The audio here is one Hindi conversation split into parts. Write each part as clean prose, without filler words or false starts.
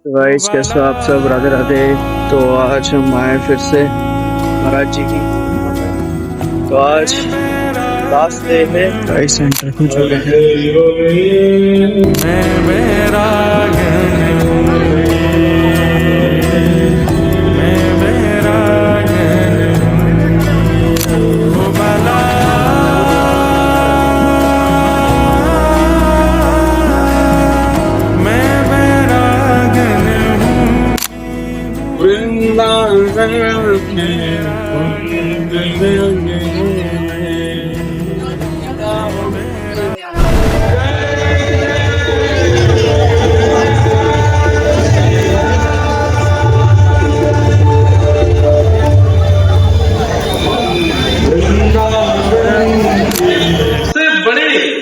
गाइस कैसे हो आप सब। राधे राधे। तो आज हम आए फिर से महाराज जी की। तो आज लास्ट डे है, गाइस एंटर हो चुके हैं।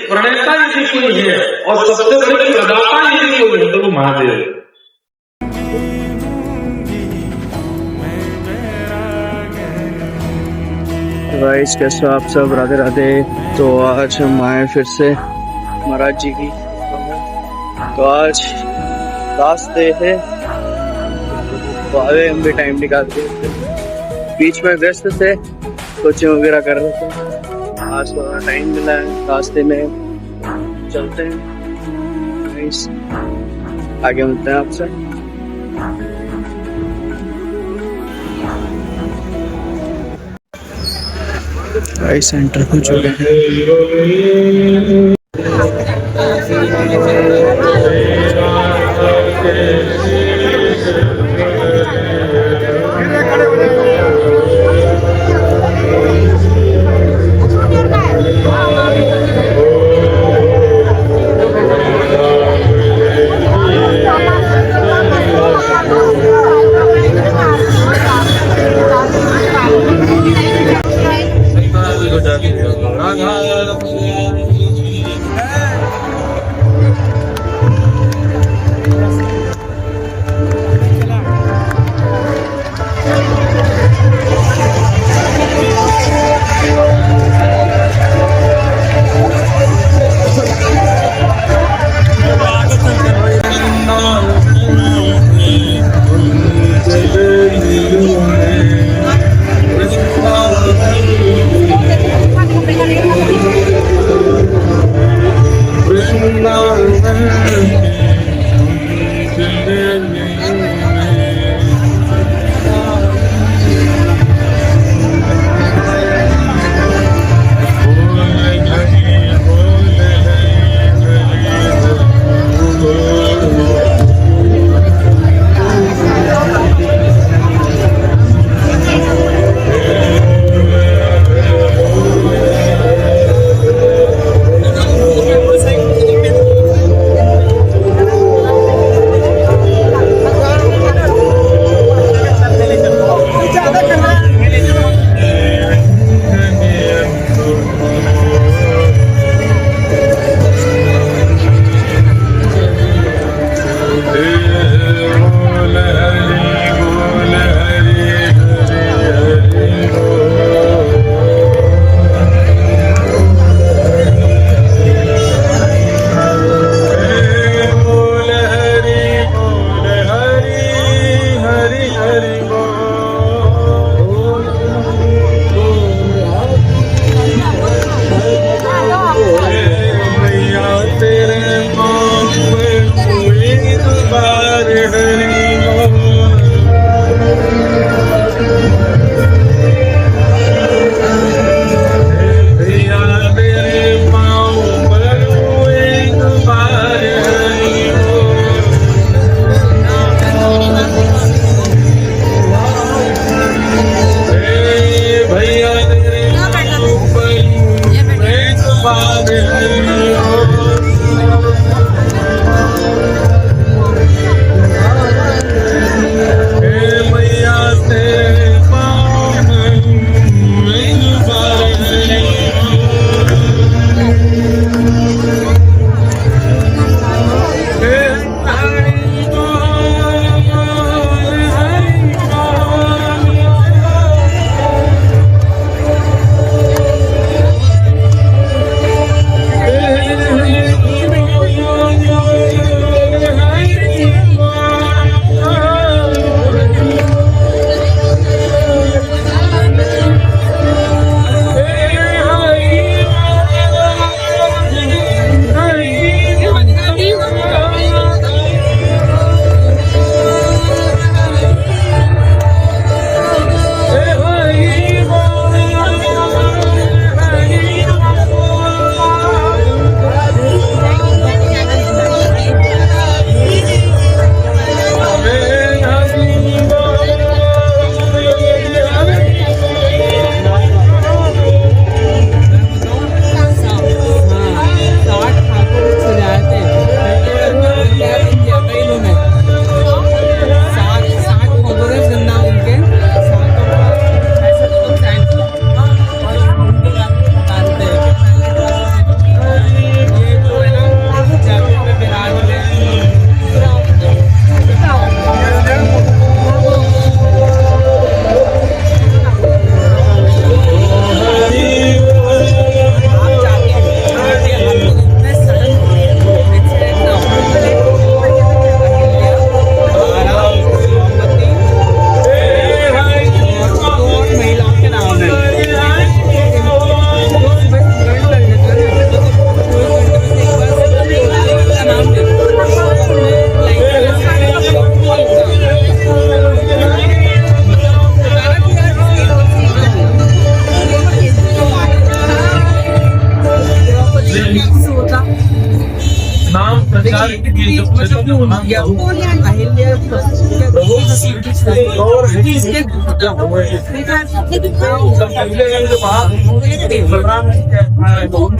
प्रणेता यदि कोई है और सबसे बड़ी प्रदाता यदि कोई है तो वो महादेव है। गाइस कैसे हो आप सब। राधे राधे। तो आज हम आए फिर से महाराज जी की। तो आज लास्ट डे है, तो आए हम भी टाइम निकाल के। बीच में व्यस्त थे, कोचिंग वगैरह कर रहे थे। आज थोड़ा टाइम मिला है, रास्ते में चलते हैं। आगे मिलते हैं आपसे। गाइस एंटर हो चुके हैं।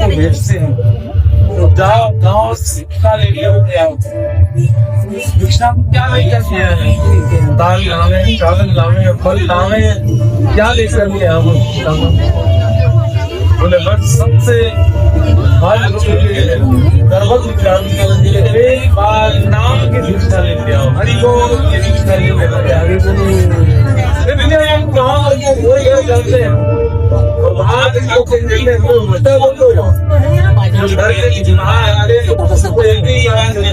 भेजते हैं तो जाओ गाँव शिक्षा ले लिया भिक्षा में क्या नहीं करते हैं दाल लावे चावल लावे फल लावे क्या ले सकते हैं हम बोले बस सबसे गर्भवत एक बार नाम की भिक्षा लेते आओ हरि बोल की भिक्षा लेते आगे वो ये जाते हैं और बाहर लोग देते हैं वो मस्ता बोलो जो घर के जिम्मेदार आ रहे उसको एक ही याद है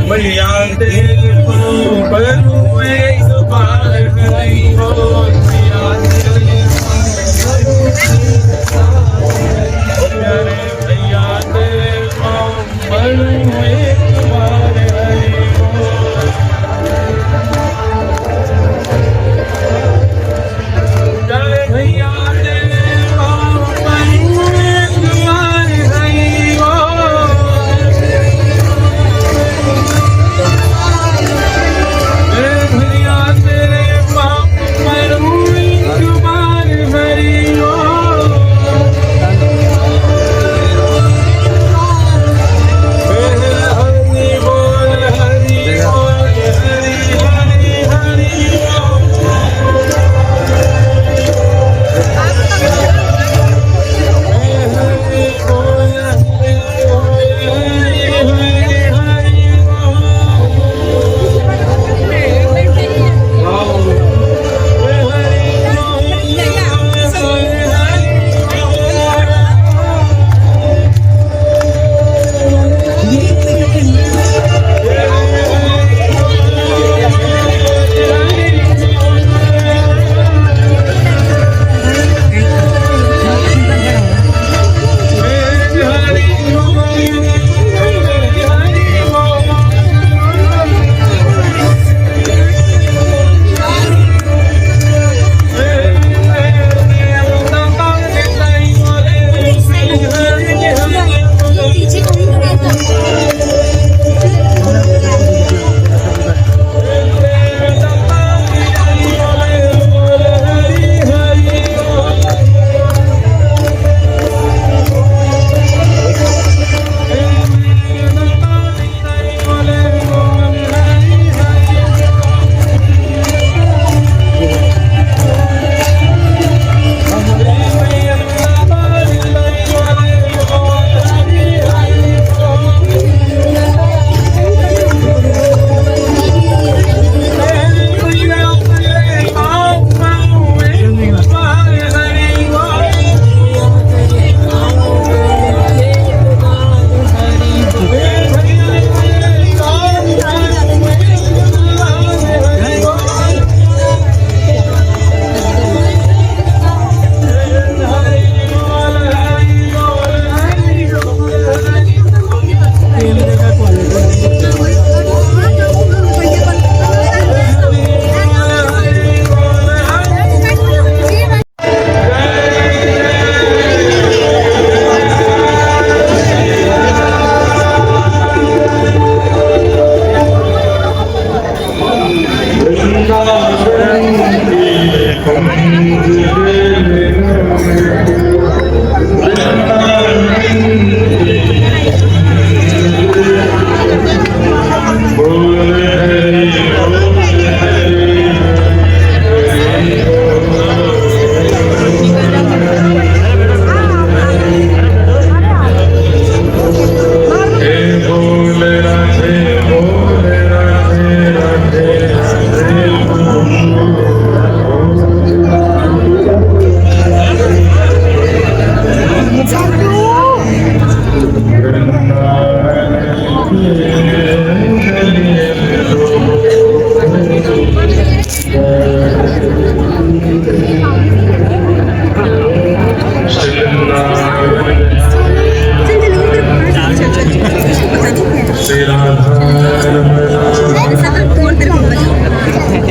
मैया तेरे बनुए सुभान हरि बोल मैया तेरे मैया तेरे बनुए सुभान हरि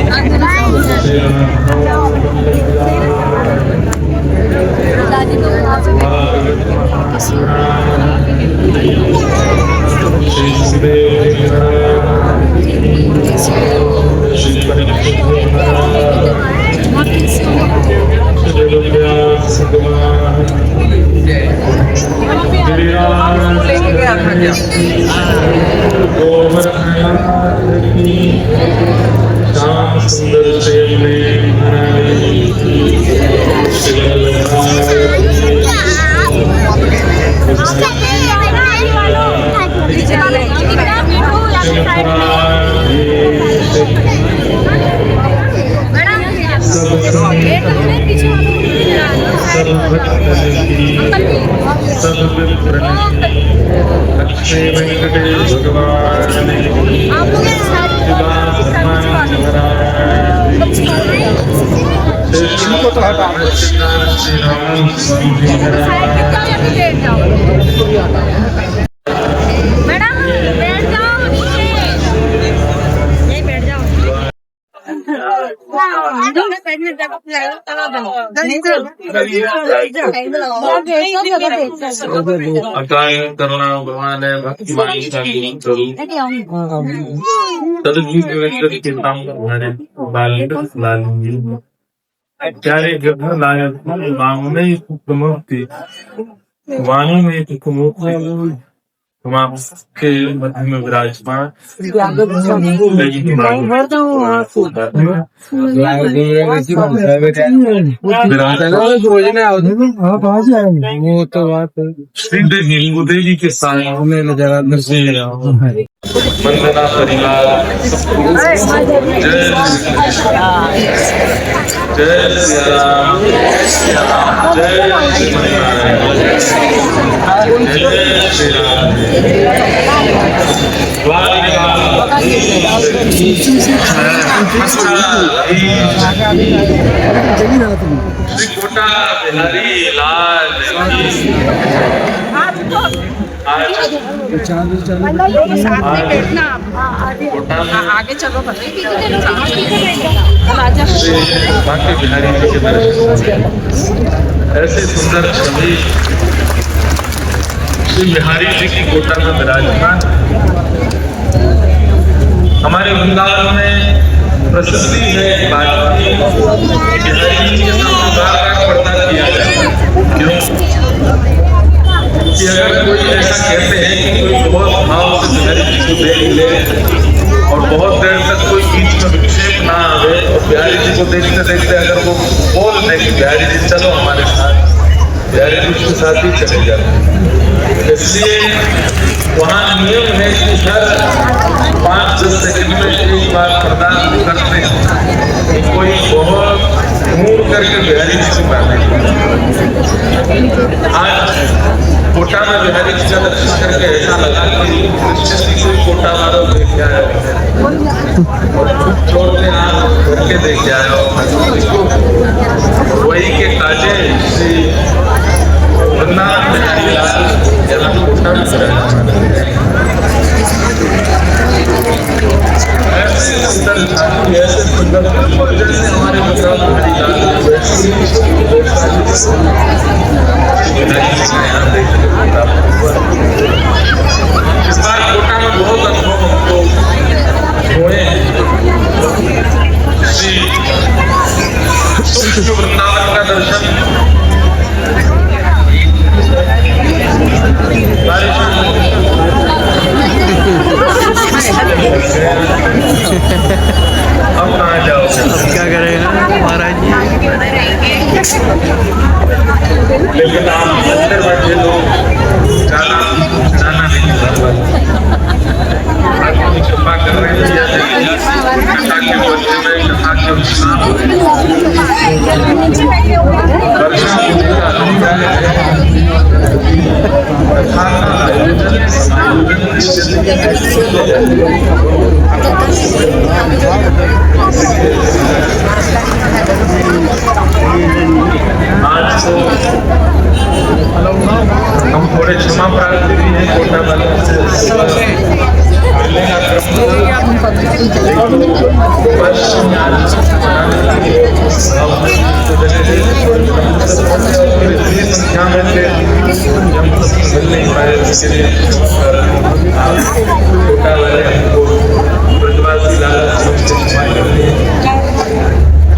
श्याम सुंदर से लक्ष्मी वेंकटेश भगवान को तो हटा मैडम बैठ जाओ नीचे यहीं बैठ जाओ अकाय करुणा भगवान है भक्ति वाणी साकी तदुपरि वेंकट के नाम हमारे बालिक लालजी चारे जगह लायक मांग में मुक्ति वाणी में मुक्ति तमाम के मध्य में विराजमान देवी के सामने वंदना परिवार जय श्री राम जय श्री राम बिहारी लाल आगे चलो बाकी बिहारी जी के दर्शन ऐसे सुंदर छवि श्री बिहारी जी की कोटा में विराजमान हमारे वृंदावन में प्रसिद्धि है बात की बिहारी जी के सामने बार पर्दा किया जाए क्यों कि अगर कोई ऐसा कहते हैं कि कोई बहुत भाव से बिहारी जी को देख ले और बहुत देर तक कोई बीच में विक्षेप ना आवे और बिहारी जी को देखते देखते अगर वो बोल दे कि बिहारी जी चलो हमारे साथ बिहारी जी उसके साथ ही चले जाते इसलिए वहाँ नियम है कि हर 5-10 सेकंड में एक बार प्रदान करते हैं कि कोई बहुत मूड करके बिहारी जी से बातें आज कोटा में बिहारी जी का दर्शन करके ऐसा लगा कि कृष्ण जी को कोटा वालों देख के आया और खूब जोर में आप करके देख के आया वही के काजे श्री वृंदावन बिहारी लाल यहाँ कोटा में ऐसे सुंदर ऐसे सुंदर जैसे हमारे मतलब बिहारी लाल इस बार कोटा में बहुत अनुभव हमको हुए श्री सूक्ष्म वृंदावन का दर्शन अब कहाँ जाओ क्या करेगा महाराज जी लेकिन आप अंदर बैठे लोग जाना नहीं आदमी कृपा कर रहे हैं कथा के बदले में कथा के आज तो हम थोड़े क्षमा प्रार्थी भी हैं कोटा वालों से संख्या में थे मिल नहीं पाए कोटा वाले हमको ब्रजवासी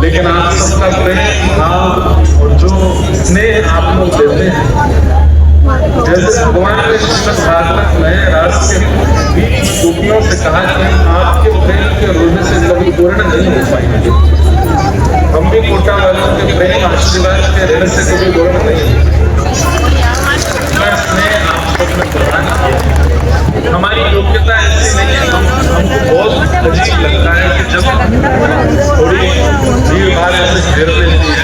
लेकिन आप सबका प्रेम भाव और जो स्नेह आप लोग देते हैं जैसे भगवान के श्रीमद् भागवत में मेरे से कभी गलत नहीं। मैंने आप सब में प्रदान किया। हमारी योग्यता ऐसी नहीं है। हमको बहुत अजीब लगता है कि जब थोड़ी भीड़ भाड़ ऐसे घेर लेती है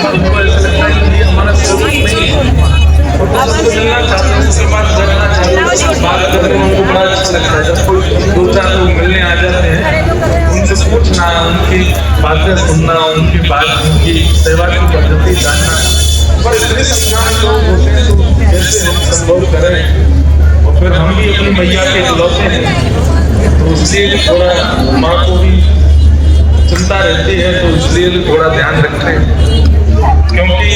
हमको ऐसा लगता है कि ये हमारा स्वरूप नहीं है। और तो सबको मिलना चाहते हैं, उसके पास जाना चाहते हैं, बात करने में उनको बड़ा अच्छा लगता है। जब कोई दो चार लोग मिलने आ जाते हैं, उनसे पूछना, उनकी बातें सुनना, उनकी सेवा की पद्धति जानना। पर इतने संज्ञान लोग होते हैं तो कैसे हम संभव करें। और फिर हम भी अपनी मैया के इकलौते हैं, तो इसलिए थोड़ा माँ को भी चिंता रहती है, तो इसलिए भी थोड़ा ध्यान रखें। क्योंकि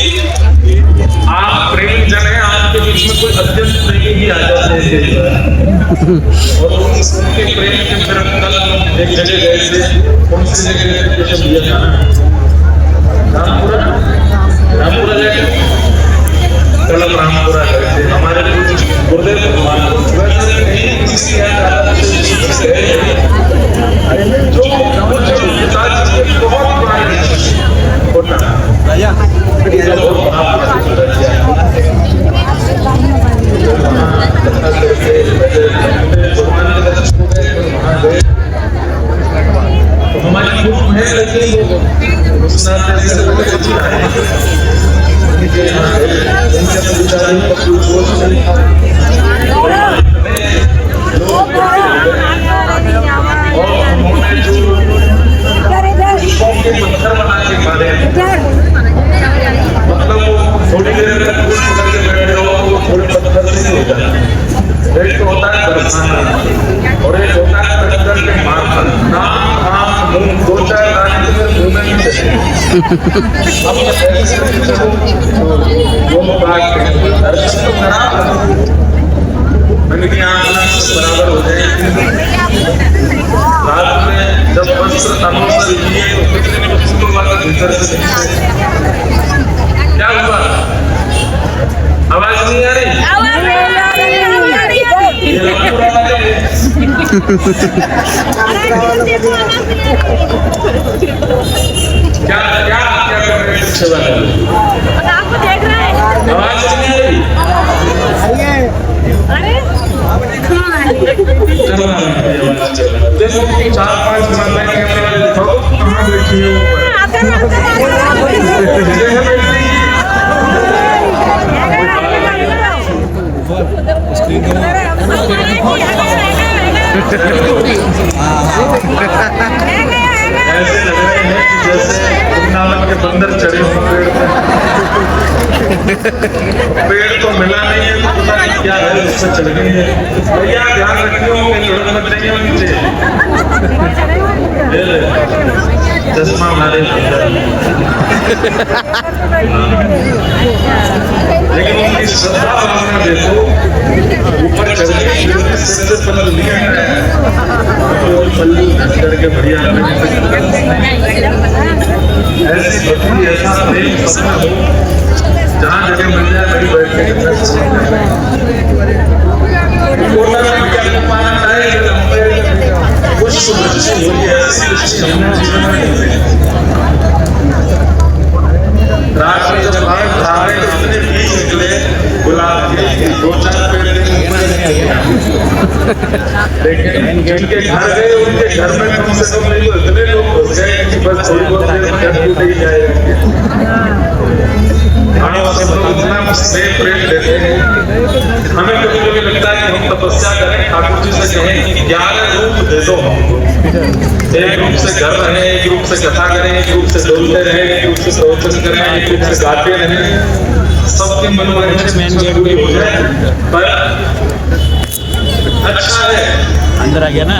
आप प्रेमी जन हैं, आपके बीच में कोई अत्यंत प्रेमी भी आ जाते हैं और उनके प्रेम के फिर कल एक जगह गए थे, कौन सी जगह जैसे दिया था रामपुरा गए, कल हम रामपुरा गए थे। हमारे गुरुदेव भगवान जो बहुत पुराने हमारी ग्रुप है, लेकिन पत्थर बना के मारे, मतलब वो थोड़ी देर तक फूल पकड़ के बैठ जाओ, वो थोड़े पत्थर से नहीं हो जाता। एक तो होता है बरसाना और एक होता है पत्थर के मारना। नाम दो चार गाने के मुंह में नहीं चले। अब वो बात दर्शन तो खराब है, उनकी आंखें बराबर हो जाए। रात में जब वस्त्र अनुसर लिए तो कितने वस्तुओं वाला भीतर से क्या हुआ? आवाज नहीं आ रही? ये रामपुरा वाले क्या क्या क्या कर रहे हैं? पीछे वाले आपको देख रहे हैं। आवाज नहीं आ रही? अरे देखो 4-5 माताएं कैमरे वाले दिखाओ कहाँ बैठी है ऐसे लग रहे हैं जैसे वृंदावन के बंदर चढ़े हो पेड़ तो मिला नहीं है, तो पता नहीं क्या है, उससे चढ़ गई है। भैया ध्यान रखियो, लड़क मत जाइए नीचे। चश्मा हमारे लेकिन उनकी श्रद्धा भावना देखो, ऊपर चढ़ गई से पल्लू लिया है, पल्लू करके बढ़िया ऐसी भक्ति, ऐसा प्रेम सपना हो जहाँ जगह मिल जाए बड़ी बैठ के कुछ दृष्टि होगी, ऐसी दृष्टि हमने जीवन में नहीं देखी। रात में जब बाहर धारे इतने बीज निकले गुलाब के, 2-4 पेड़ लेकिन जिनके घर गए उनके घर में कम से कम नहीं तो इतने लोग घुस गए कि बस थोड़ी बहुत देर में घर टूट ही जाएगा। हमें सब लोग इतना प्रेम देते हैं, हमें कभी कभी लगता है कि हम तपस्या करें, ठाकुर जी से कहें कि 11 रूप दे दो हमको। एक रूप से घर रहे, एक रूप से कथा करें, एक रूप से डोलते रहे, एक रूप से प्रवचन करें, एक रूप से गाते रहे, सबकी मनोरंजन पूरी हो जाए। पर अच्छा है अंदर आ गया ना,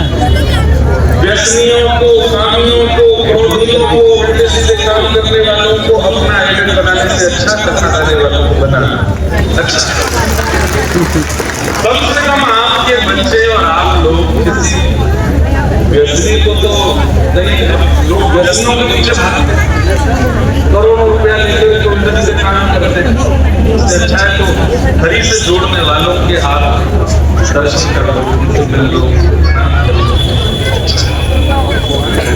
व्यसनियों को, कामियों को, क्रोधियों को, उल्टे सीधे काम करने वालों को अपना आइडल बनाने से अच्छा कथा गाने वालों को बनाना अच्छा। कम से कम आपके बच्चे और आप लोग किसी व्यसनी को तो नहीं, लोग व्यसनियों के पीछे भागते हैं, करोड़ों रुपया लेते हुए तो उल्टे सीधे काम करते हैं। उससे अच्छा है तो हरि से जोड़ने वालों के आप दर्शन करो, उनसे मिल लो।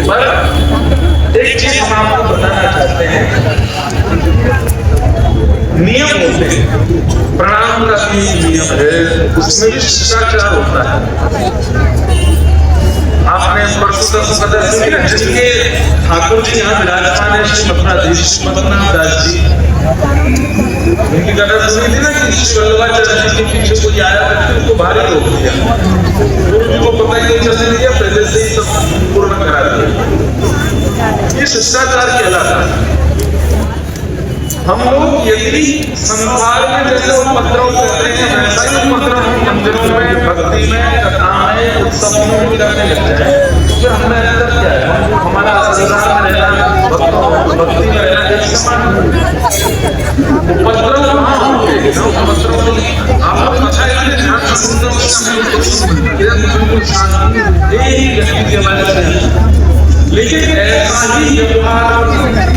पर एक चीज हम आपको बताना चाहते हैं, प्रणाम का भी नियम है, उसमें भी शिष्टाचार होता है। आपने परसों तक पता सुनी ना, जिनके ठाकुर जी यहाँ विराजमान है, श्री मथुराधीश मदननाथ दास जी, उनकी कथा सुनी थी ना कि श्री वल्लभाचार्य जी के पीछे कोई आया करके उनको भारी रोक दिया, उनको पता ही नहीं चलने दिया, पहले से ही सब पूर्ण करा दिया। ये शिष्टाचार कहलाता है। हम लोग यदि संसार में जैसे उपद्रव करते हैं वैसा ही उपद्रव हम मंदिरों में, भक्ति में, कथा में, उत्सवों में करने लग जाए, फिर हमें अंदर क्या है, हमारा संसार में रहना, भक्ति में रहना एक समान उपद्रव कहाँ होंगे ना, उपद्रव आप अच्छा है ध्यान से, लेकिन ऐसा ही व्यवहार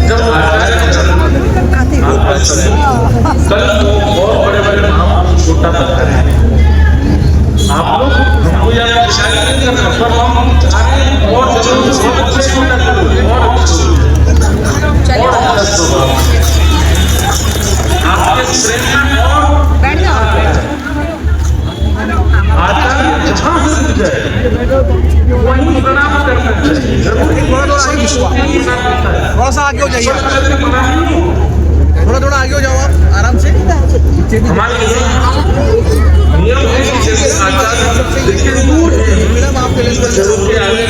जब कल तो और बड़े बड़े नाम छोटा पत्थर है, आप लोग हमको यार नहीं करना, पर हम चाह रहे हैं और जरूर बहुत अच्छे छोटा करो और आपके श्रेणी में और आचार्य जहाँ से जाए वहीं प्रणाम करना चाहिए। थोड़ा सा आगे हो जाइए, थोड़ा आगे हो जाओ आप आराम से। हमारे नियम है कि जैसे आचार्य देखिए दूर है, मैडम आपके लिए जरूर के आगे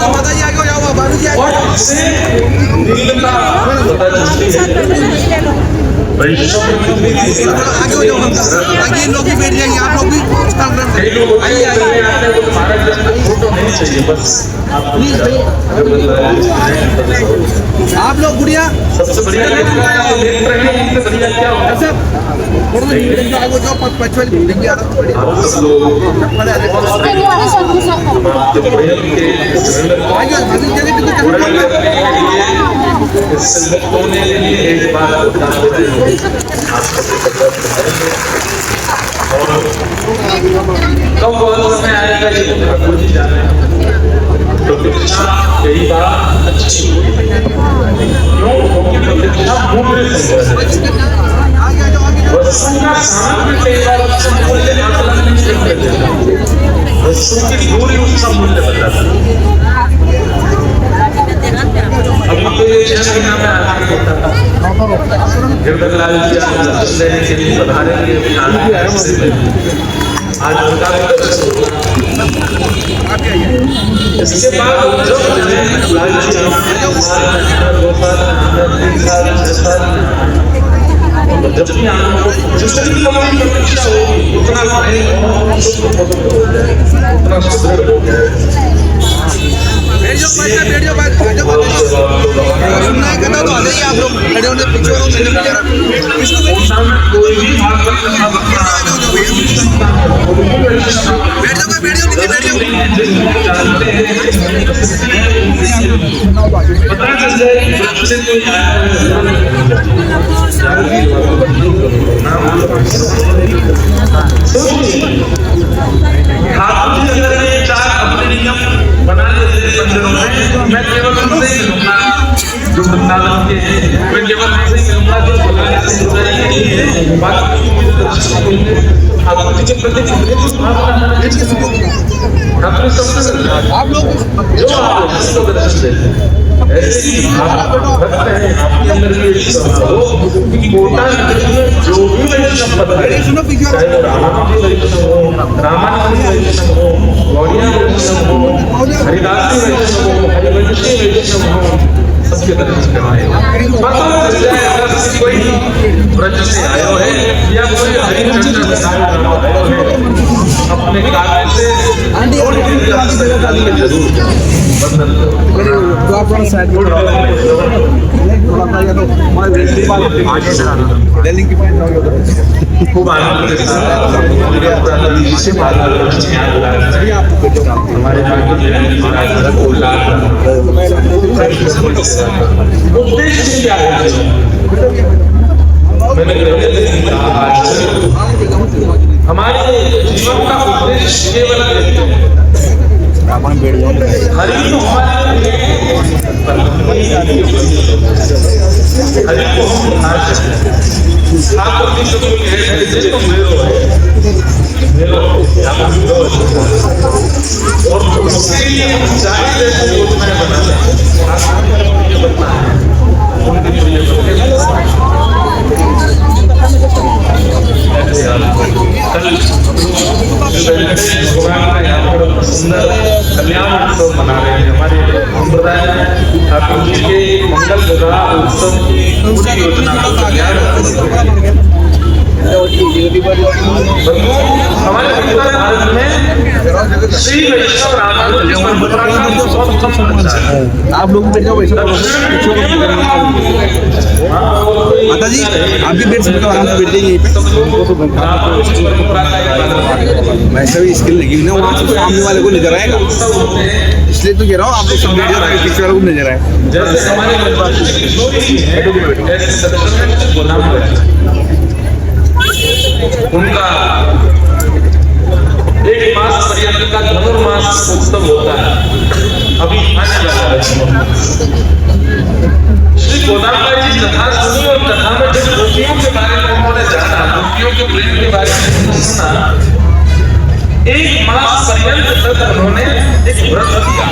माता जी आगे हो जाओ, बाबू जी और इससे दिलता पता चलती है। आगे हो जाओ, आगे लोग भी बैठ जाएंगे, आप लोग भी कई लोग आते हैं तो भारत जैसे फोटो नहीं चाहिए, बस आप लोग गुड़िया सबसे बढ़िया देख रहे हैं, इनसे बढ़िया क्या होगा सब आगे हो जाओ, पचपन देंगे आप सब लोग होने के लिए एक बार कब बहुत समय आएगा ये ठाकुर जी जाने, प्रतीक्षा कई बार अच्छी क्यों, क्योंकि प्रतीक्षा मूल्य से वस्तु का सामने कई बार उसका मूल्य आकलन नहीं कर देता, वस्तु की दूरी उसका मूल्य बताता है। अब तो ये शहर में आगे होता था, गिरधरलाल जी दर्शन देने के लिए पधारेंगे, आज उनका दर्शन इसके बाद जब गिरधरलाल जी जब भी आपको जितनी लंबी प्रतीक्षा होगी उतना उतना सुदृढ़ हो जाए। वीडियो बात सुनना है कहता तो आ जाइए आप लोग, खड़े होने पीछे हो कोई भी पता चल जाए चार अपने नियम बना लेते मंदिरों में, मैं केवल उनसे ही मिलूंगा जो वृंदावन के, मैं केवल उनसे ही मिलूंगा जो बुलाने से जुड़े, बाकी ठाकुर जी के प्रति ठाकुर सबसे आप लोग जो आप दर्शन देते ऐसे ही भक्त है आपके अंदर की कोटा जो भी वैष्णव है, चाहे वो रामानुजी वैष्णव हो, रामानंद वैष्णव हो, गौड़िया वैष्णव हो, हरिदासी वैष्णव हो, हरिवंशी वैष्णव हो, सबके दर्शन करवाए। कोई ब्रज से आयो है या कोई हरिचंद्र अपने कार्य से जरूर खूब आनंद के साथ हमारे उद्देश्य क्या है, मैंने पहले कहा हमारे जीवन का उद्देश्य केवल अपन बैठ जाओ हरि तो हमारे लिए हरि को हम उठाते हैं। ठाकुर जी को कहते हैं तो मेरो और उसके लिए हम जाहिर जैसे योजनाएं बनाते हैं। ठाकुर जी को ये बनना है, उनके लिए भगवान का यहाँ पर सुंदर कल्याण उत्सव मना रहे हैं। हमारे संप्रदाय में ठाकुर जी के मंगल विवाह उत्सव की पूरी योजना का कल्याण हमारे पूरे भारत में श्री वैष्णव रामानुज परंपरा का बहुत कम प्रचार है। आप लोग बैठ जाओ माता जी, आप भी बैठ सकते हो, आराम से बैठ जाइए यहीं पे। वैसे भी स्किल लगी हुई ना, वहाँ से सामने वाले को नजर आएगा, इसलिए तो कह रहा हूँ आप लोग सब बैठ जाओ ताकि पीछे वाले को नजर आए। जैसे हमारे उनका एक मास पर्यंत का धनुर्मास उत्सव होता है, अभी आने वाला है। श्री गोदाम्बा जी कथा सुनी और कथा में जब गोपियों के बारे में उन्होंने जाना, गोपियों के प्रेम के बारे में सुना, एक मास पर्यंत तक उन्होंने एक व्रत किया।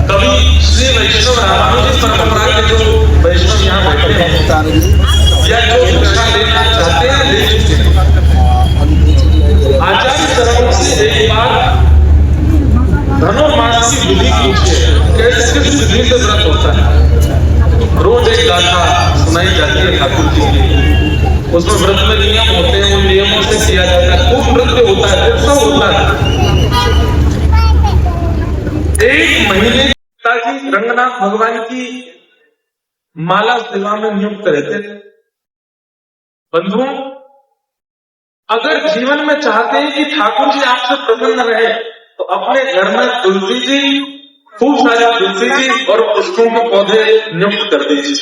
तभी श्री वैष्णव रामानुज परंपरा के जो वैष्णव यहाँ बैठे हैं या जो दीक्षा लेना चाहते हैं ले चुके हैं। आचार्य तरफ से एक बार धनुर्मास की विधि पूछे, कैसे किस विधि से व्रत होता है। रोज एक गाथा सुनाई जाती है ठाकुर जी की, उसमें व्रत में नियम होते हैं, उन नियमों से किया जाता है। खूब नृत्य होता है, उत्सव होता है। एक महीने ताकि रंगनाथ भगवान की माला सेवा में नियुक्त रहते थे। बंधुओं, अगर जीवन में चाहते हैं कि ठाकुर जी आपसे प्रसन्न रहे तो अपने घर में तुलसी जी, खूब सारे तुलसी जी और पुष्पों के पौधे नियुक्त कर दीजिए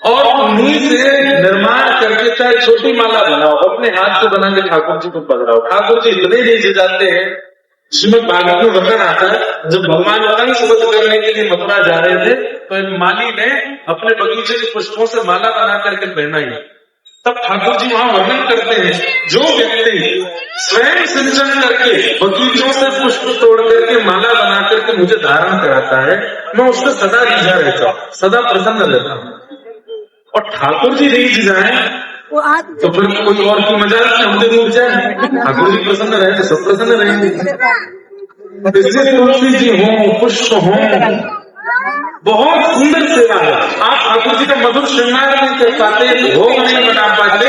और उन्हीं से निर्माण करके चाहे छोटी माला बनाओ, अपने हाथ से बना के ठाकुर जी को पधराओ। ठाकुर जी इतने नीचे जाते हैं, जिसमें भागवत में वर्णन आता है, जब भगवान कंस वध करने के लिए मथुरा जा रहे थे तो माली ने अपने बगीचे के पुष्पों से माला बना करके पहनाई। तब ठाकुर जी वहां वर्णन करते हैं, जो व्यक्ति स्वयं सिंचन करके बगीचों से पुष्प तोड़ करके माला बना करके मुझे धारण कराता है, मैं उससे सदा रिझा रहता हूँ, सदा प्रसन्न रहता हूँ। और ठाकुर जी रिझ जाए तो फिर कोई और की मजा हम रूप जाए। ठाकुर जी प्रसन्न रहे तो सब प्रसन्न रहेंगे। इसलिए तुलसी जी हो, पुष्प हो, बहुत सुंदर सेवा है। आप ठाकुर जी का मधुर श्रृंगार नहीं कर पाते, भोग नहीं बना पाते,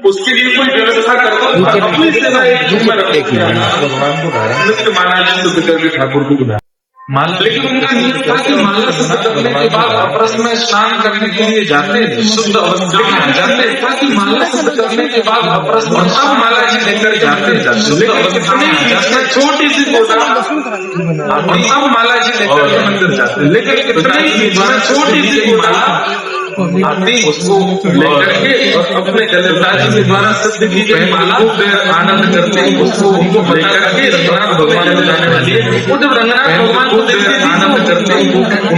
उसके लिए कोई व्यवस्था कर दो, अपनी सेवा एक झूमर भगवान को नृत्य माला जी शुद्ध करके ठाकुर को बुलाया माला। लेकिन उनका नियम था कि माला शुद्ध करने के बाद अपरस में स्नान करने के लिए जाते, शुद्ध अवस्था में आ जाते, ताकि माला शुद्ध करने के बाद अपरस में सब माला जी लेकर जाते, छोटी सी सब माला जी लेकर मंदिर जाते। लेकिन छोटी सी माला आती, उसको लेकर के और अपने गले पिताजी के द्वारा सिद्ध की गई माला आनंद करते हैं, उसको लेकर के रंगनाथ भगवान को जाने वाली है। वो जब रंगनाथ भगवान को देखते थे आनंद करते हैं,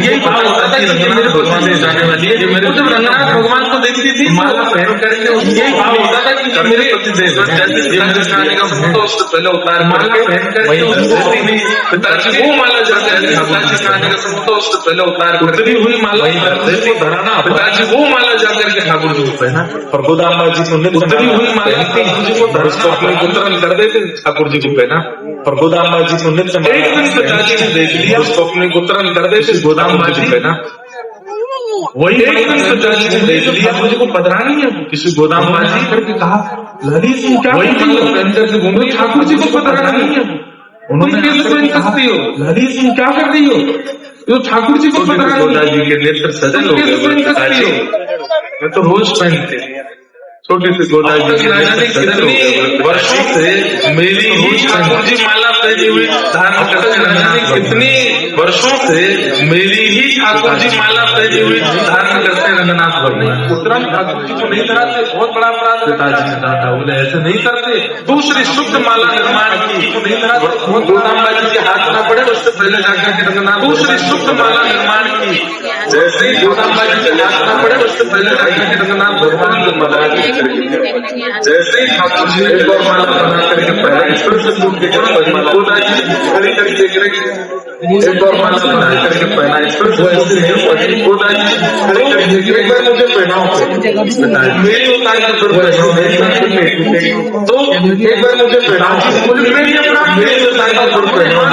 यही भाव होता था कि रंगनाथ भगवान से जाने वाली है। वो जब रंगनाथ भगवान को देखती थी माला पहन करके, यही भाव होता था कि मेरे पतिदेव जैसे का फोटो उससे पहले उतार माला पहन करके पिताजी वो माला जाकर पिताजी का फोटो उससे पहले उतार उतरी हुई माला धराना, पिताजी वो माला जाकर के ठाकुर जी को पहना। और गोदाम्बा जी को उतरी हुई माला ठाकुर जी को अपने पुत्र कर देते ठाकुर जी को पहना। और गोदाम्बा जी को नित्य एक दिन पिताजी ने देख लिया, उसको अपने पुत्र कर देते गोदाम्बा जी को पहना। वही एक दिन पिताजी ने देख लिया, मुझे को पधरानी है किसी गोदाम्बा जी करके कहा, ललित क्या वही पहन करके घूम रही, ठाकुर जी को पधरानी है। उन्होंने सकती हो, ललित तुम क्या कर रही हो, तो ठाकुर जी को गोदा जी के नेत्र सजल हो गए। मैं तो रोज पहनते, छोटी सी गोदा जी कितनी वर्षों से मेरी ही ठाकुर जी माला पहनी हुई धारण करते, कितनी वर्षों से मेरी ही ठाकुर जी माला पहनी हुई धारण करते हैं रंगनाथ भगवान। तुरंत ठाकुर जी को नहीं धराते, बहुत बड़ा अपराध पिताजी ने कहा था, बोले ऐसे नहीं करते। दूसरी शुद्ध माला निर्माण की नहीं धराते, गोदाम्बा जी के हाथ ना पड़े उससे पहले जाकर के रंगनाथ। दूसरी शुद्ध माला निर्माण की, जैसे ही गोदाम्बा जी के हाथ ना पड़े उससे पहले जाकर के रंगनाथ भगवान को माला, जैसे ही ठाकुर जी एक और माला बना करके पहले ईश्वर से पूछ के एक और माला बना करके पहना ईश्वर से एक बार मुझे पहनाओ, मेरी उतार के फिर पहनाओ, तो एक बार मुझे पहनाओ, मेरी अपना मेरी उतार का फिर पहनाओ,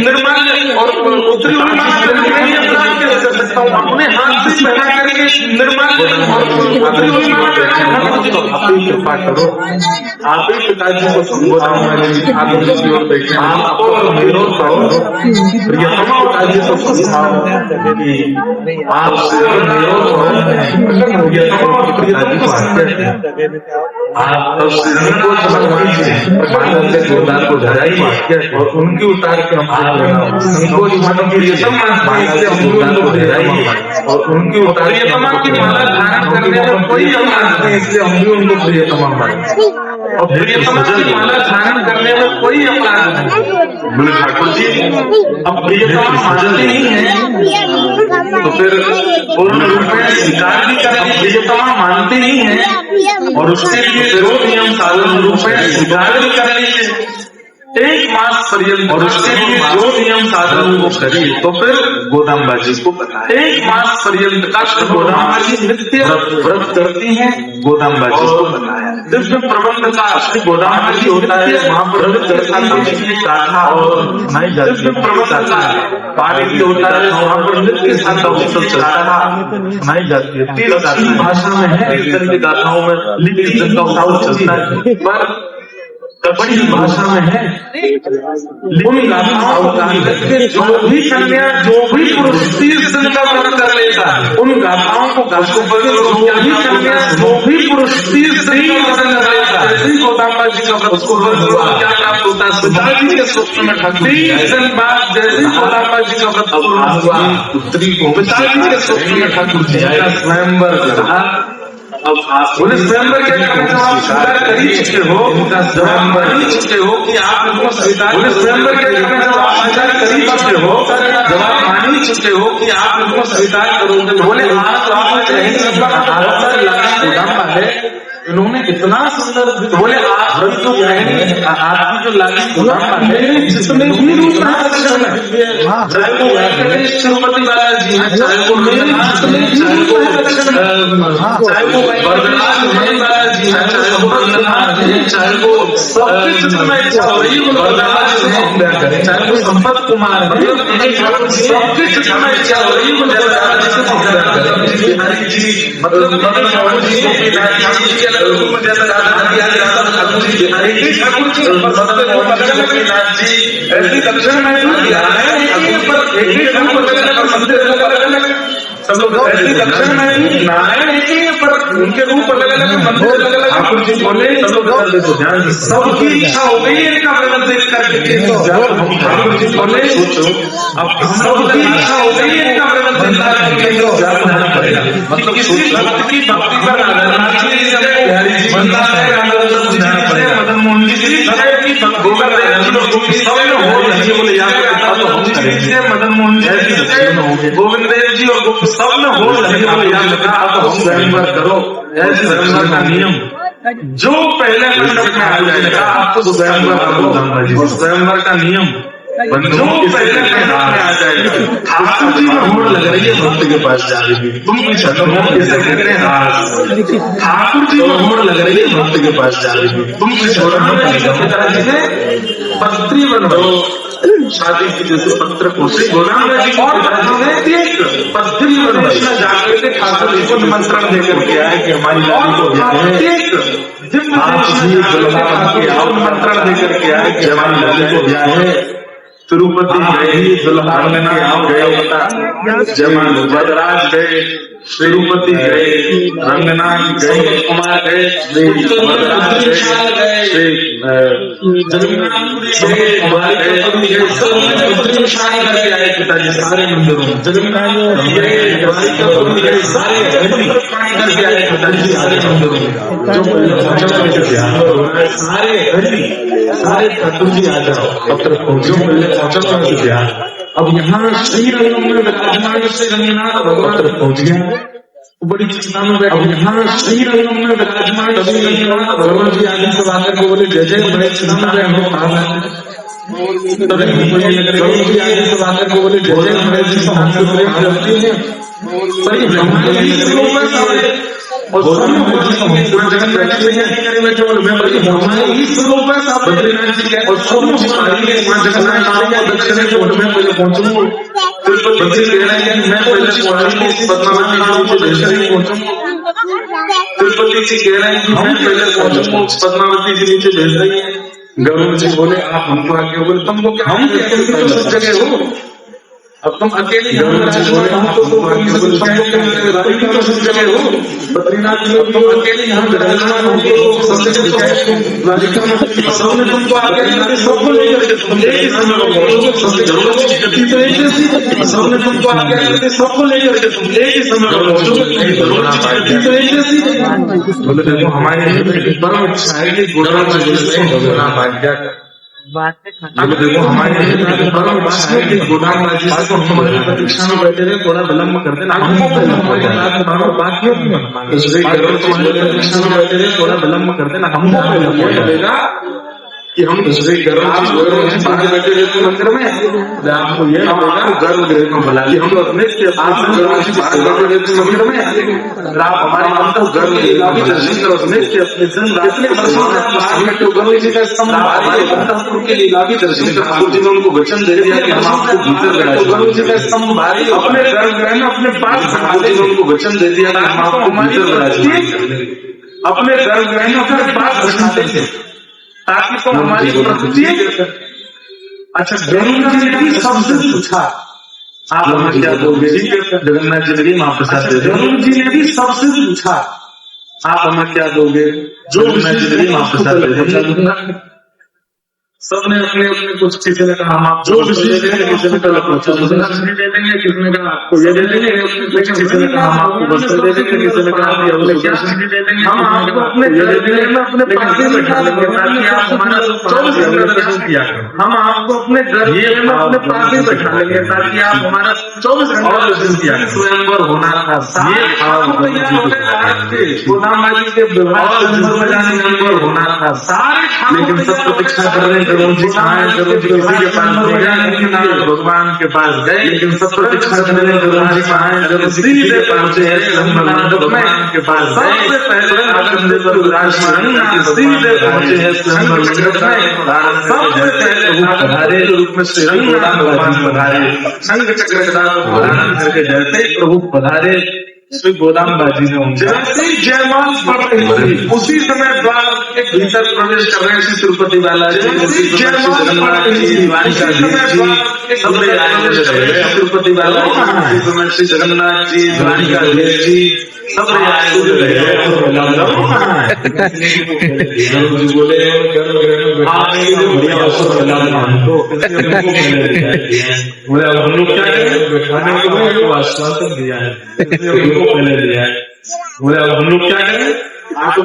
निर्माण और उत्तरी मेरी अपना कर सकता हूँ, अपने हाथ से पहना करके निर्माण और उत्तरी आप ही कृपा करो, आप ही पिताजी को संबोधन देखें, आपको विरोध करो, प्रियतमा पिताजी को समझाओ कि आपसे विरोध हो, प्रियतमा पिताजी को आप को भगवान से गोदान को धराइए और उनकी उतार के हम और उनकी उतार प्रियतमा की माला धारण करने में कोई अपराध नहीं, इसलिए हम भी उनको प्रियतमा माने और प्रियतमा की माला धारण करने में कोई अपराध नहीं। बोले ठाकुर जी अब प्रियतमा मानते ही है तो फिर पूर्ण रूप में स्वीकार भी करें, प्रियतमा मानते ही है और उसके लिए जो नियम साधन रूप में स्वीकार भी करेंगे 1 मास पर्यंत, और उसके लिए जो नियम साधन वो करिए तो फिर गोदाम्बा जी को बताए 1 मास पर्यंत का गोदाम्बा जी नित्य व्रत करती हैं, गोदाम्बा जी को बताया। दिव्य प्रबंध का असली गोदाम्बा जी होता है, वहाँ पर गाथा और नहीं जाती, दिव्य प्रबंध का पानी भी होता है, वहाँ पर नृत्य गाथा नहीं जाती है। 3 भाषा में है, कीर्तन की गाथाओं में लिखित का चलता है, पर बड़ी भाषा में है। उन गाथाओं का जो भी कन्या जो भी पुरुष 30 दिन का व्रत कर लेता है, उन गाथाओं को जो भी कन्या जो भी पुरुष 30 दिन का व्रत कर लेता है, जैसे गोदाम्बा जी का व्रत उसको क्या प्राप्त होता है, पिताजी के स्वप्न में 30 दिन बाद जैसे गोदाम्बा जी का व्रत हुआ, पुत्री को पिताजी के स्वप्न में ठाकुर जी का स्वयंवर करा। अब बोले स्वयंवर क्या करना, जब आप स्वीकार कर ही चुके हो, जब आप मान ही चुके हो कि आप उनको स्वीकार, बोले स्वयंवर क्या करना, जब आप स्वीकार कर ही चुके हो, जब आप मान ही चुके हो कि आप उनको स्वीकार करोगे, बोले आज आपने गोदाम्बा है, इन्होंने इतना सुंदर, बोले आप जो आपकी जो लाली गोदाम्बा है जिसमें भी रूप लक्षण है, चाहे वो वेंकटेश तिरुपति बालाजी है, चाहे वो मेरे जिसमें भी रूप लक्षण है, चाहे वो वरदान बालाजी है, चाहे वो वरदान है, चाहे वो सबकी जिसमें इच्छा हो रही है वरदान है, चाहे वो संपत कुमार है, सबकी जिसमें इच्छा हो रही है मतलब ऐसी दक्षिण में दिया है, सब लोग ऐसी दक्षिण में नारायण एक ही है, पर उनके रूप अलग अलग, मंदिर अलग अलग। ठाकुर जी बोले सबकी इच्छा हो गई है इनका व्रत देख करके, ठाकुर जी बोले सोचो अब सबकी इच्छा हो गई है इनका व्रत देख करके पड़ेगा, मतलब किसी भक्त की भक्ति पर आधार मदन मोहन जी की गोविंद देव जी और सब में हो स्वयंवर करो, ऐसे स्वयंवर का नियम जो पहले मंडप में आ जाएगा आपको स्वयंवर करो, स्वयंवर का नियम जो पहले मंडप में आ जाएगा। ठाकुर जी में होड़ लग रही है भक्त के पास जाने की, तुम किसे कहते हैं ठाकुर जी में होड़ लग रही है भक्त के पास जाने की, तुम किसे पिताजी से पत्री बनवाओ, शादी की जैसे पत्र कोसी गोदाम्बा जी और पत्री बनवाई जाकर के ठाकुर जी को निमंत्रण देकर के आए कि हमारी लाली को निमंत्रण देकर के आए कि हमारी लाली को ब्याह है। तिरुपति गए, दुल्हन में गए, जमान बदराज गए, तिरुपति गए, रंगनाथ गए, कुमार गए, बदराज गए, जगन्नाथपुरी से द्वारिकापुरी है, सब शादी करके आए पिताजी सारे मंदिरों में। जगन्नाथपुरी है, द्वारिकापुरी है, सारे करके आए पिताजी सारे मंदिरों में। जो सारे हरि सारे ठाकुर जी आ जाओ, अब तक पहुंचो पहले पहुंचा था। अब यहाँ श्री रंगम में विराजमान श्री रंगनाथ भगवान तक पहुंच गया, बड़ी चिंता में बैठे। अब यहाँ श्री रंगम में विराजमान श्री रंगनाथ भगवान जी आदि सब आकर को बोले जय जय, बड़े चिंता में बैठे। जी आदि सब आकर को बोले जय जय, बड़े जी सब हाथ से बोले करती है बड़ी ब्रह्मांड की स्वरूप है सारे। और जगन बैठे हैं मैं केवल मैं बड़ी ब्रह्मांड की स्वरूप है सब। बद्रीनाथ जी कहते और सब कुछ मारी है मां जगन्नाथ जी दक्षिण को मैं पहले पहुंचूंगा। तिरुपति जी कह रहे हैं मैं पहले पद्मावती के नीचे दक्षिण पहुंचूंगा। तिरुपति जी कह रहे हैं कि मैं पहले पहुंचूंगा, पद्मावती जी नीचे भेज रही है। गरुड़ जी बोले आप हमको आगे बोले तुमको क्या हम सब जगह हो, अब तुम अकेले सब जगह हो। बद्रीनाथ जी तुम अकेले यहाँ विराजमान हो, सबने तुमको आगे सबको लेकर सबने तुमको आगे सबको लेकर के तुम एक ही समय बोले देखो हमारे परम इच्छा है कि गोदाम अब देखो हमारे परम इच्छा है कि गोदाम जी को हमारी प्रतीक्षा में बैठे रहे, थोड़ा विलम्ब कर देना। बात क्यों प्रतीक्षा में बैठे रहे, थोड़ा विलम्ब कर देना। हमको लगेगा कि हम दूसरे गर्व बैठे रहते मंदिर में, आपको ये गर्व गृह में बुला कि हम अपने मंदिर में आप हमारे हम तो गर्व दर्शन करो अपने गर्व जी का स्तंभ के लीला भी दर्शन कर। ठाकुर जी ने उनको वचन दे दिया कि हम आपको भीतर गर्व जी का स्तंभ भारी अपने गर्व गृह में अपने पास। ठाकुर जी ने उनको वचन दे दिया कि हम आपको भीतर अपने गर्व गृह में अपने पास बैठाते थे ताकि तो हमारी प्रकृति। अच्छा गरुड़ जी ने सबसे पूछा आप हमें क्या दोगे? जगन्नाथ जी ने महाप्रसाद दे। गरुड़ जी ने भी सबसे पूछा आप हमें क्या दोगे? जो जगन्नाथ जी ने महाप्रसाद दे। सबने अपने अपने कुछ, किसी ने कहा हम आप जो विशेष देंगे, किसी ने कहा दे देंगे, किसी ने कहा आपको ये दे देंगे, किसी ने कहा हम आपको वस्त्र दे देंगे, किसी ने कहा अगले क्या दे देंगे, हम आपको अपने ये दे देंगे, अपने पास में बैठा लेंगे ताकि आप हमारा 24 घंटे दर्शन किया करें। हम आपको अपने घर में अपने पास में बैठा लेंगे ताकि आप हमारा 24 घंटे दर्शन किया करें। स्वयंवर होना था गोदाम जी के विवाह होना था सारे, लेकिन सब प्रतीक्षा कर रहे हैं गरुड़ जी कहाँ है? गरुड़ जी किसी के पास नहीं गए, लेकिन भगवान के पास गए, लेकिन सब प्रतीक्षा करने में गरुड़ जी कहाँ है? गरुड़ जी सीधे पहुंचे हैं भगवान के पास। सबसे पहले विराजमान सीधे पहुंचे हैं सबसे पहले पधारे रूप में श्री रंगनाथ भगवान पधारे। शंख चक्र करके जैसे प्रभु पधारे श्री गोदाम बाजी ने जैसे जयमाल पढ़ रही थी उसी समय द्वार के भीतर प्रवेश कर रहे श्री तिरुपति बालाजी, तिरुपति बालाजी, श्री जगन्नाथ जी, द्वारिकाधीश जी सब बोले हम लोग क्या करें? बैठाने को आश्वासन दिया है, पहले दिया है। बोले अब हम लोग क्या करें? आपको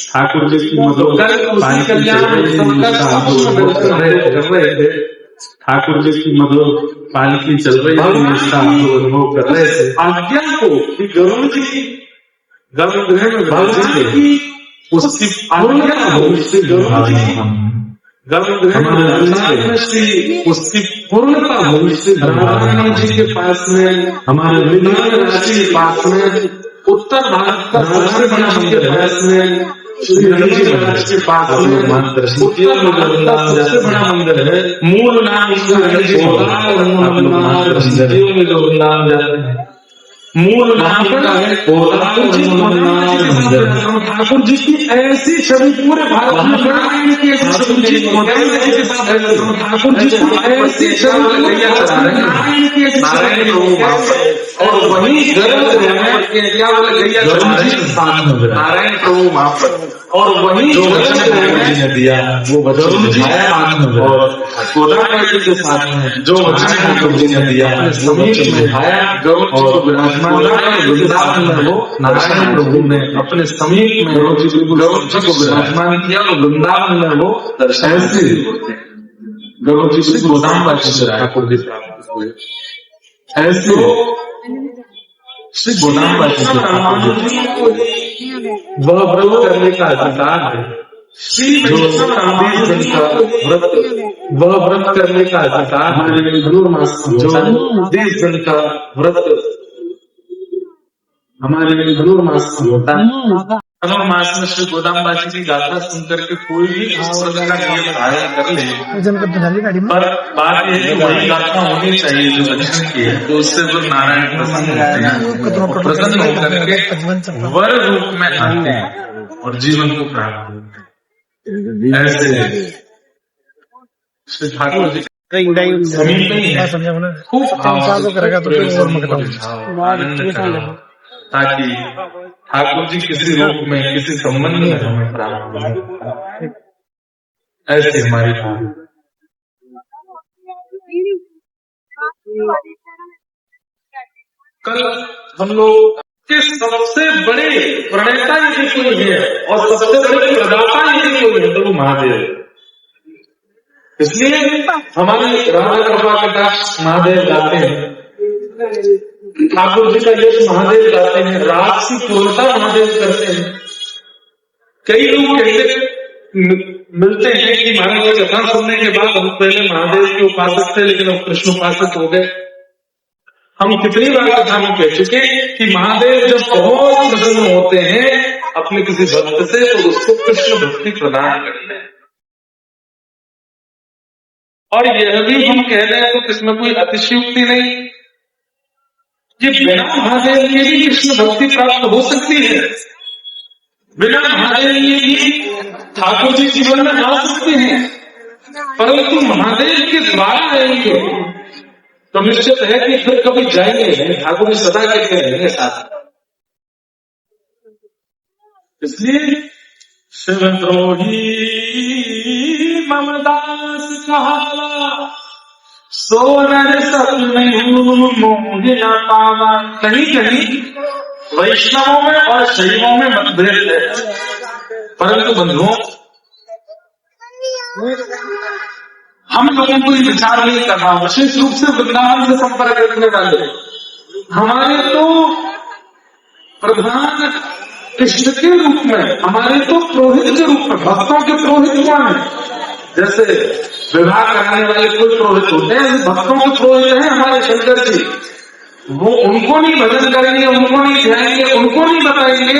ठाकुर जी की मतलब ठाकुर जी की मतलब पालकी चल रही है, इसका अनुभव कर रहे थे। आज्ञा को कि गरुड़ जी गर्भगृह में भगवान की उसकी आज्ञा हो, उससे गरुड़ जी गर्भगृह में उसकी पूर्णता हो, इससे नारायण जी के पास में हमारे विज्ञान राशि के पास में उत्तर भारत का सबसे बड़ा मंदिर है, इसमें श्री हरि महाराज के पास में उत्तर भारत का सबसे बड़ा मंदिर है। मूल नाम श्री हरि जी नाम जाते हैं। मूल नाम का है ठाकुर जी की ऐसी छवि पूरे भारत में नारायण की ऐसी ठाकुर जी की ऐसी छवि नारायण की नारायण और वही गर्भ क्या बोले गैया नारायण प्रभु वहां पर और वही जो वचन जी ने दिया वो वचन दिखाया और गोदावरी जी के साथ में जो वचन ठाकुर जी ने दिया समीप में दिखाया और विराजमान वृंदावन में वो नारायण प्रभु ने अपने समीप में गौरव जी को विराजमान किया और वृंदावन में वो ऐसे गौरव जी से गोदाम से ठाकुर जी प्राप्त हुए ऐसे श्री गोदाम वह व्रत करने का अधिकार है जो 20 दिन का व्रत वह व्रत करने का अधिकार है जो 20 दिन का व्रत हमारे धनुर्मास में होता है। धनुर्मास में श्री गोदामबासी की गाथा सुनकर के कोई भी इस प्रकार का नियम धारण कर ले, पर बात यह है कि वही गाथा होनी चाहिए जो वचन की है, तो उससे जो नारायण प्रसन्न होते हैं, प्रसन्न होकर के वर रूप में आते हैं और जीवन को प्राप्त होते हैं। ऐसे श्री ठाकुर जी समीप में ही खूब ताकि ठाकुर जी किसी रूप में किसी संबंध में हमें प्राप्त हो। ऐसी हमारी कल हम लोग के सबसे बड़े प्रणेता यदि कोई है और सबसे बड़े प्रदाता यदि कोई है तो वो महादेव। इसलिए हमारे राधा कृपा के दास महादेव गाते हैं, ठाकुर जी का यश महादेव गाते हैं, रात की पूर्णता महादेव करते हैं। कई लोग कहते मिलते हैं कि महाराज जी कथा सुनने के बाद हम पहले महादेव के उपासक थे लेकिन अब कृष्ण उपासक हो गए। हम कितनी बार कथा में कह चुके कि महादेव जब बहुत प्रसन्न होते हैं अपने किसी भक्त से तो उसको कृष्ण भक्ति प्रदान करते हैं। और यह भी हम कह रहे हैं तो इसमें कोई अतिशयोक्ति नहीं कि बिना महादेव के भी कृष्ण भक्ति प्राप्त हो सकती है, बिना महादेव के भी ठाकुर जी जीवन में आ सकते हैं, परंतु महादेव के द्वारा रहेंगे तो निश्चित है कि फिर कभी जाएंगे ठाकुर जी सदा के रहेंगे साथ। इसलिए शिवद्रोही ममदास कहाला सो नर सपने मोह न पावा। कहीं कहीं वैष्णवों में और शैवों में मतभेद है, परंतु बंधुओं हम लोगों को ये विचार नहीं करना। विशेष रूप से वृंदावन से संपर्क रखने वाले हमारे तो प्रधान कृष्ण के रूप में, हमारे तो पुरोहित के रूप में, भक्तों के पुरोहित कौन है? जैसे विवाह कराने वाले कोई पुरोहित होते हैं, भक्तों के पुरोहित हैं हमारे शंकर जी। वो उनको नहीं भजन करेंगे, उनको नहीं ध्याएंगे, उनको नहीं बताएंगे,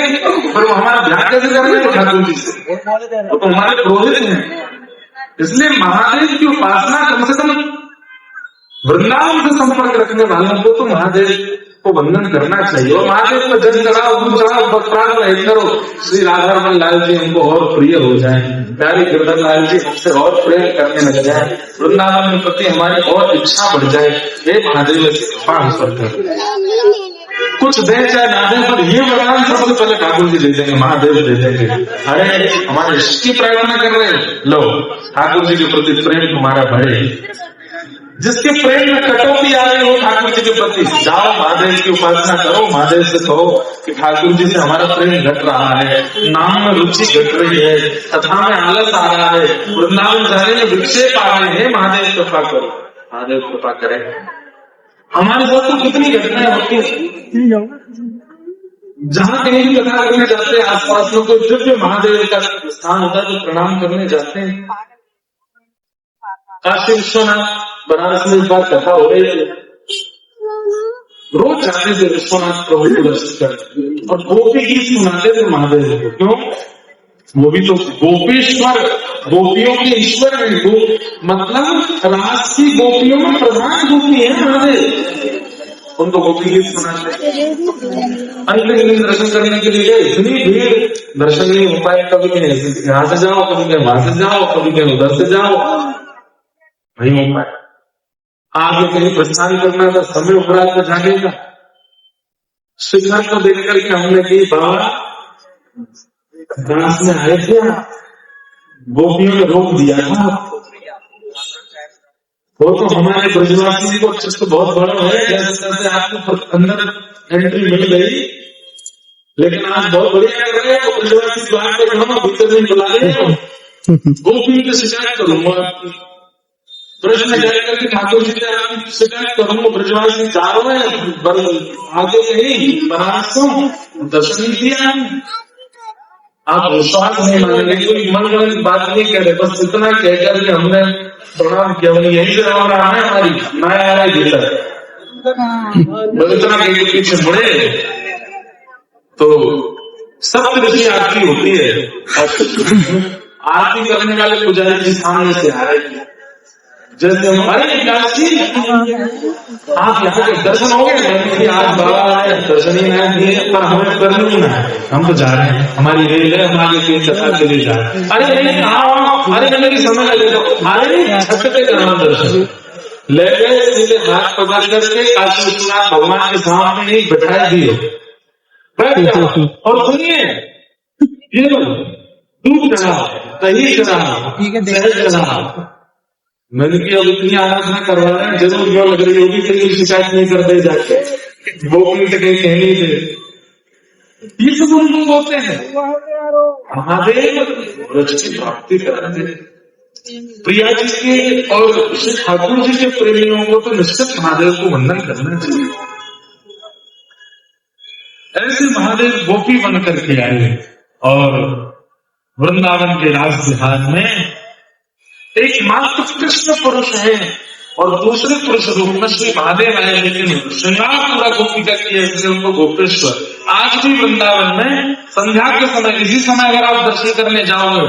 पर वो हमारा ध्यान कैसे करेंगे? ठाकुर जी से। तो हमारे पुरोहित हैं। इसलिए महादेव की उपासना कम से कम वृंदावन से संपर्क रखने वालों को तो महादेव को वंदन करना चाहिए और महादेव को जन कराओ, दूध चढ़ाओ, प्राण रहित करो। श्री राधारमण लाल जी हमको और प्रिय हो जाए, प्यारी गिरधर लाल जी हमसे और प्रेम करने लग जाए, वृंदावन के प्रति हमारी और इच्छा बढ़ जाए। हे महादेव कृपा हम पर कर, कुछ दे चाहे ना दे, पर ये वरदान सबसे पहले ठाकुर जी दे देंगे, महादेव दे देंगे। अरे हमारे इष्ट की प्रार्थना कर रहे हैं, लो ठाकुर जी के प्रति प्रेम तुम्हारा बढ़े। जिसके प्रेम में कटौती आ रही हो ठाकुर जी के प्रति, जाओ महादेव की उपासना करो, महादेव से कहो कि ठाकुर जी से हमारा प्रेम घट रहा है, नाम में रुचि घट रही है, कथा में आलस आ रहा है, वृंदावन जाने में विक्षेप आ रहे हैं, महादेव कृपा करो। महादेव कृपा करे। हमारे साथ तो कितनी घटनाएं होती है, जहाँ कहीं भी कथा करने जाते हैं आसपास में कोई दिव्य महादेव का स्थान होता है तो प्रणाम करने जाते हैं। काशी विश्वनाथ बनारस में एक बार कथा हो रही थी, रोज जाते थे विश्वनाथ प्रभु को दर्शन करते और गोपी गीत सुनाते थे महादेव को। क्यों? वो भी तो गोपेश्वर, गोपियों के ईश्वर है, मतलब रास की गोपियों में प्रधान गोपी है महादेव। उनको गोपी गीत सुनाते। अंत में दर्शन करने के लिए इतनी भीड़, दर्शन नहीं हो पाए। कभी कहीं यहाँ से जाओ, कभी कहीं वहां से जाओ, कभी कहीं उधर से जाओ, नहीं हो पाए। आगे कहीं प्रस्थान करना था, समय उपराध में जाने का। शिखर को देख करके हमने की बाबा डांस में आए थे, गोपियों ने रोक दिया था। वो तो हमारे ब्रजवासी को चित्त बहुत बड़ा है, जैसे आपको अंदर एंट्री मिल गई, लेकिन आज बहुत बढ़िया कर रहे हो। ब्रजवासी द्वार पे खड़ा भीतर नहीं बुला रहे हो, गोपियों की शिकायत करूंगा। ब्रज में जाकर के ठाकुर जी से शिकायत करूंगा, ब्रजवासी जा रहे हैं आगे कहीं बनारसों, दर्शन नहीं दिया। आप विश्वास नहीं मानेंगे, कोई मन गलत बात नहीं कह रहे, बस इतना कहकर के हमने प्रणाम किया। यही से रहा है, हमारी नया आ रहा है भीतर, बस इतना कह के पीछे मुड़े तो सब ऋषि आरती होती है। आरती करने वाले पुजारी जी सामने से आ रहे हैं, जैसे हमारे व्यास जी आप यहाँ के दर्शन हो गए, आज बाबा आए, दर्शन ही नहीं दिए, पर हमें करना ही है, हम तो जा रहे हैं, हमारी रेल है, हम आगे के कथा के लिए जा रहे हैं। अरे नहीं, अरे कहने की समय लगे तो अरे छत पे करना दर्शन ले गए, सीधे हाथ पकड़ करके काशी विश्वनाथ भगवान के सामने ही बैठा दिए, बैठ जाओ और सुनिए, ये दूध चढ़ा, दही चढ़ा, शहद चढ़ा। मैंने की अब इतनी आराधना करवा रहे हैं, जरूर जो लग रही होगी कहीं शिकायत नहीं करते जाके, वो कहीं कहने थे। ये सब उन लोग होते हैं महादेव ब्रज की भक्ति करते। प्रिया जी के और श्री ठाकुर जी के प्रेमियों को तो निश्चित महादेव को वंदन करना चाहिए। ऐसे महादेव गोपी बन करके आए और वृंदावन के राज विहार में एक मात्र कृष्ण पुरुष है और दूसरे पुरुष रूप में श्री महादेव आए, लेकिन श्रृंगार पूरा गोपी का किया, इसलिए उनको गोपेश्वर। आज भी वृंदावन में संध्या के समय, इसी समय अगर आप दर्शन करने जाओगे,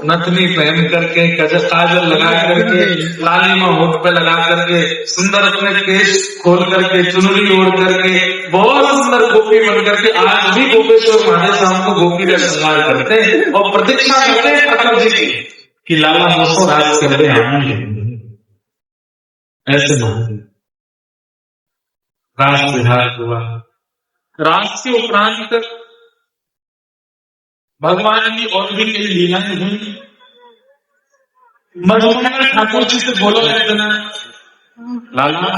नथनी पहन करके, काजल लगा करके, लालिमा होठ पे लगा करके, सुंदर अपने केश खोल करके, चुनरी ओढ़ करके, बहुत सुंदर गोपी बन करके आज भी गोपेश्वर महादेव शाम को गोपी का श्रृंगार करते हैं और प्रतीक्षा करते हैं ठाकुर जी की कि लाला मोसो राज कर दे आएंगे। ऐसे महादेव रास विहार हुआ। रास के उपरांत भगवान की और भी कई लीलाएं हुई। मधुमंगल ठाकुर जी से बोलो इतना, लाला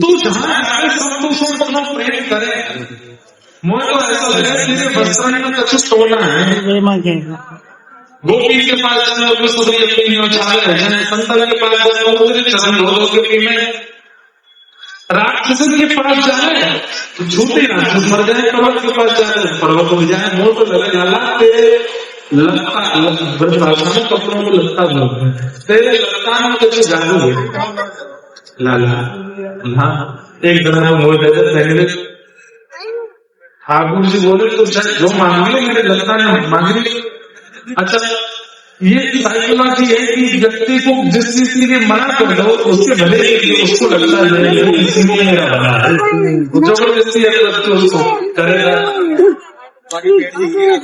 तू जहां सब तू प्रेम करे, मुझे तो ऐसा लगा कि वस्त्र में कुछ तोड़ना है। गोपी के पास जाओ तो सुधरी अपनी उछाल है, संतन के पास जाओ तो चरण धो के पी में, राक्षस के पास जाए तो झूठे राक्षस मर जाए, पर्वत के पास जाए पर्वत हो जाए। मुझे तो लगे लाला तेरे लगता, ब्रज भाषा में कपड़ों को लगता बोलते हैं, तेरे लगता में कुछ जादू है लाला। हाँ, एक दिन हम हो जाए ठाकुर जी बोले तो जो मांग लो, मेरे लगता है मांग ली। अच्छा, ये साइकोलॉजी है कि व्यक्ति को जिस चीज के लिए मना कर दो उसके भले के लिए उसको लगता है इसी में मेरा बना है, जबरदस्ती उसको करेगा।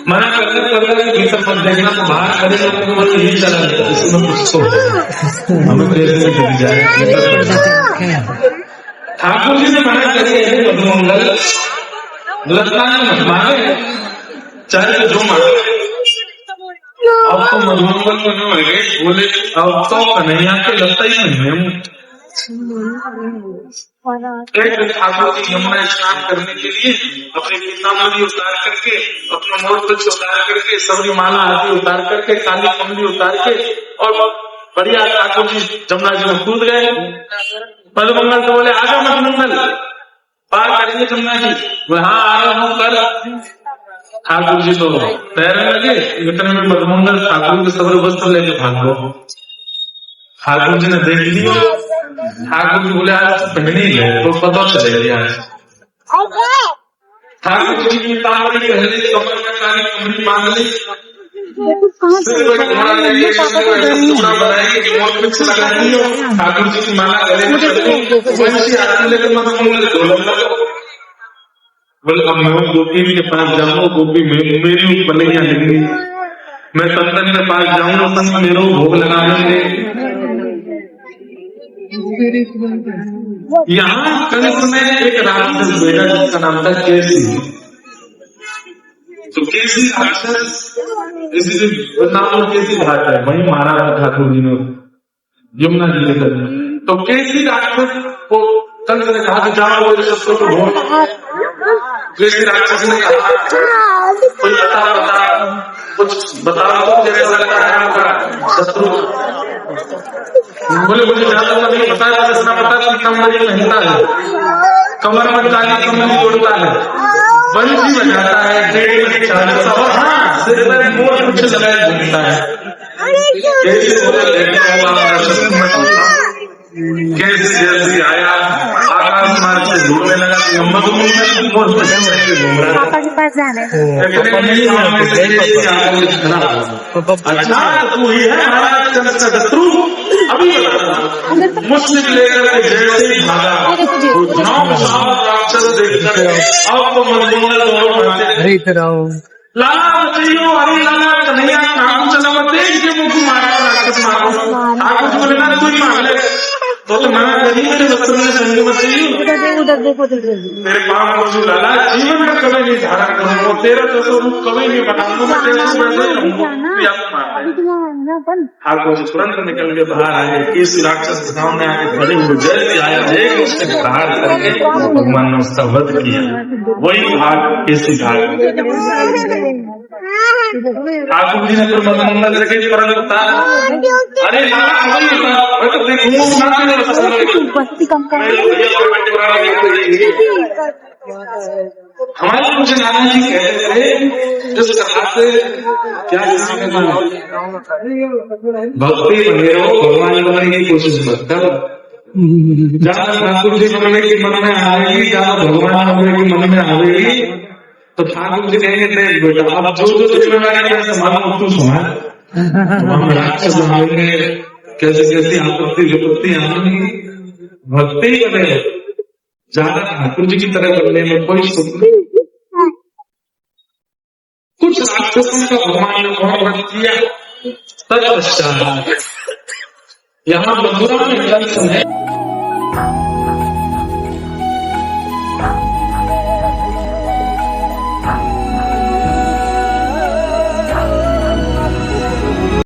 मना करने भीतर पर देखना तो बाहर करेगा तो मन यही चला जाता, इसमें कुछ तो हमें प्रेरणा चली जाए। ठाकुर जी ने मना करिए मधुमंगल लगता है मांगे, चाहे जो मांगे। अब तो मधुमंगल को नहीं गए, बोले अब तो कन्हैया के लगता ही नहीं है। ठाकुर जी यमुना स्नान करने के लिए अपने पीताम्बरी उतार करके, अपना मोर वृक्ष उतार करके, सबरी माला आदि उतार करके, काली कमली उतार के और बढ़िया ठाकुर जी जमुना जी में कूद गए। मधुमंगल तो बोले आजा मधुमंगल पार करेंगे जमुना जी, बोले हाँ आ रहा हूँ कर। ठाकुर जी तो तैरने लगे, इतने में मधुमंगल ठाकुर के सबर वस्त्र लेके भाग गए। ठाकुर जी ने देख लिया, ठाकुर जी बोले आज पहने ही गए तो पता चले गया। ठाकुर जी की तांबड़ी पहले कमर में काली कमरी बांध ली, ठाकुर जी की माला गले में लेकर बोले अब मैं गोपी के पास जाऊँ, गोपी मेरी पलैया लेंगी, मैं संतन के पास जाऊँ, संत मेरे भोग लगाएंगे। यहाँ कंस में एक राक्षस बेटा जिसका नाम था केसी। तो केसी राक्षस बदनाम केसी घाट है, वही मारा था ठाकुर जी ने यमुना जी लेकर। तो केसी राक्षस को कंस ने कहा कि जाओ वो शत्रु को ढूंढ। केसी राक्षस ने कहा कोई कुछ बताओ तो कैसा लगता है आपका शत्रु। बोले मुझे ज्यादा नहीं बताया, इतना पता कि कमर पहनता है, कमर में काली कमर जोड़ता है, बंसी बजाता है, जेब में चादर और हाँ सिर पर मोर कुछ लगाए घूमता है। कैसे कैसे जैसे आया आकाश मार्ग से ढूंढने लगा कि मोर घूम रहा है। पापा के पास जाना है। अच्छा तू ही है महाराज कंस का शत्रु, अभी मुझसे लेकर के जैसे ही भागा राक्षस देखकर आपको मनोमंगल लाला बचाइयो, अरे लाला कन्हैया काम चला मत देख के मुख मारा राक्षस मारो। ठाकुर जी बोले ना तू ही मार ले, तो मैं कहीं मेरे वस्त्र में संग मत चाहिए, मेरे पाप को जो लाला जीवन में कभी नहीं धारण करूंगा, तेरा तो स्वरूप कभी नहीं बनाऊंगा, ठाकुर जी तुरंत निकल के बाहर आए। किसी राक्षस के सामने आके खड़े हुए, जैसे आया देख उसके प्रहार करके भगवान ने उसका वध किया। वही घाट केसी घाट। ठाकुर जी ने तो मनोमंगल रखे परम अरे हमारे मुझे नाना जी कहते थे जिस कथा से क्या भक्ति बने रहो, भगवान बनने की कोशिश मत करो। जहाँ ठाकुर जी बनने की मन में आएगी, जहाँ भगवान बनने की मन में आएगी, तो ठाकुर जी कहेंगे देख बेटा अब जो जिम्मेदारी है संभालो तू संभाल। हम राक्षस आएंगे, कैसे कैसी आपत्ति विपत्ति आएंगी, भक्ति बने ज्यादा ठाकुर जी की तरह बनने में कोई सुख नहीं। कुछ राक्षसों का भगवान ने बहुत वध किया। तत्पश्चात यहाँ मथुरा में कंस है